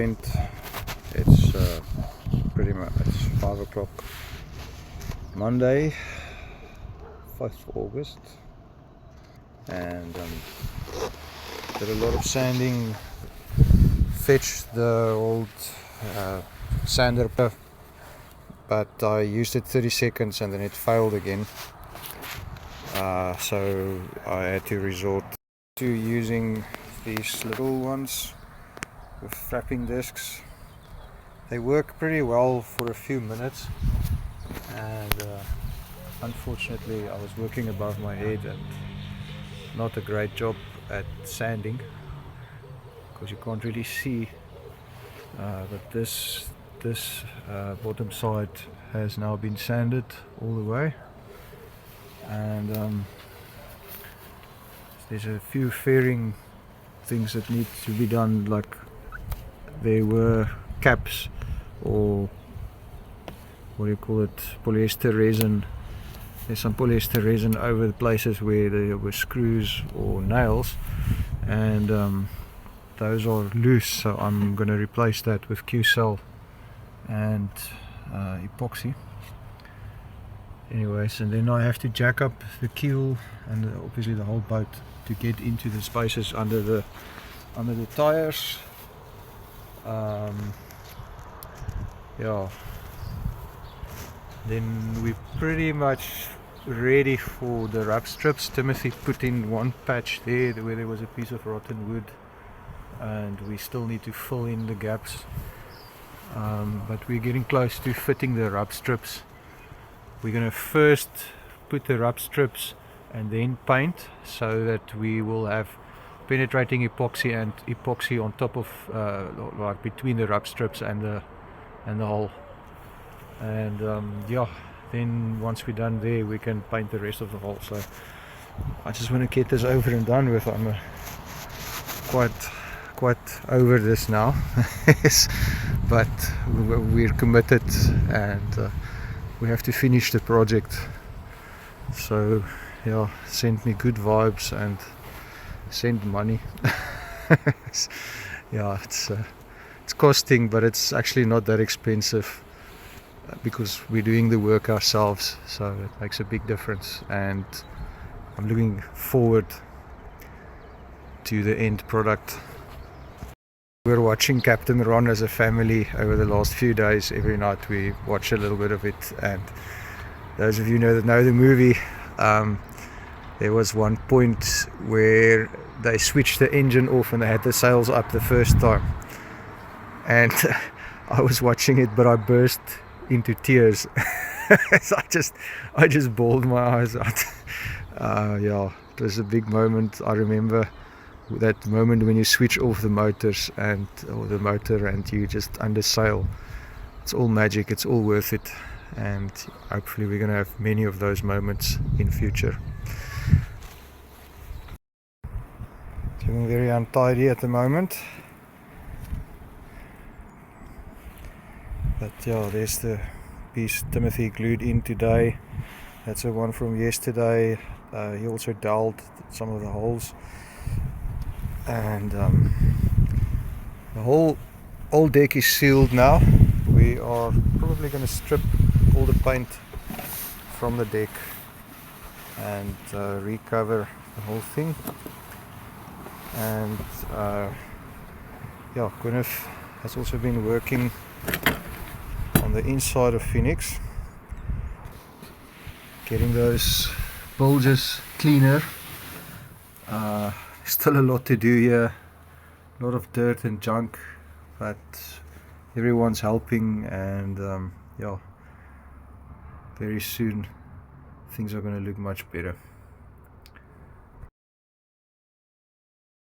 spent. It's pretty much 5 o'clock Monday, 5th August, and did a lot of sanding, fetched the old sander, but I used it 30 seconds and then it failed again, so I had to resort to using these little ones with frapping discs. They work pretty well for a few minutes, and unfortunately I was working above my head and not a great job at sanding because you can't really see, but this bottom side has now been sanded all the way, and there's a few fairing things that need to be done, like there were caps, or what do you call it, polyester resin. There's some polyester resin over the places where there were screws or nails, and those are loose, so I'm going to replace that with Q-cell and epoxy. Anyways, and then I have to jack up the keel and obviously the whole boat to get into the spaces under the tires. Yeah, then we're pretty much ready for the rub strips. Timothy put in one patch there where there was a piece of rotten wood, and we still need to fill in the gaps, but we're getting close to fitting the rub strips. We're going to first put the rub strips and then paint, so that we will have penetrating epoxy and epoxy on top of, like between the rub strips and the hull, and yeah, then once we're done there we can paint the rest of the hull. So I just want to get this over and done with. I'm quite over this now, but we're committed, and we have to finish the project. So yeah, send me good vibes and send money. Yeah, it's costing, but it's actually not that expensive because we're doing the work ourselves, so it makes a big difference, and I'm looking forward to the end product. We're watching Captain Ron as a family over the last few days. Every night we watch a little bit of it, and those of you that know the movie, there was one point where they switched the engine off and they had the sails up the first time, and I was watching it, but I burst into tears. So I just bawled my eyes out. Yeah, it was a big moment. I remember that moment when you switch off the motors or the motor and you just under sail. It's all magic, it's all worth it, and hopefully we're going to have many of those moments in future. It's looking very untidy at the moment, but yeah, there's the piece Timothy glued in today. That's the one from yesterday. He also doweled some of the holes, and the whole old deck is sealed now. We are probably going to strip all the paint from the deck and recover the whole thing. And yeah, Gwyneth has also been working on the inside of Phoenix, getting those bulges cleaner. Still a lot to do here, a lot of dirt and junk, but everyone's helping, and yeah, very soon things are going to look much better.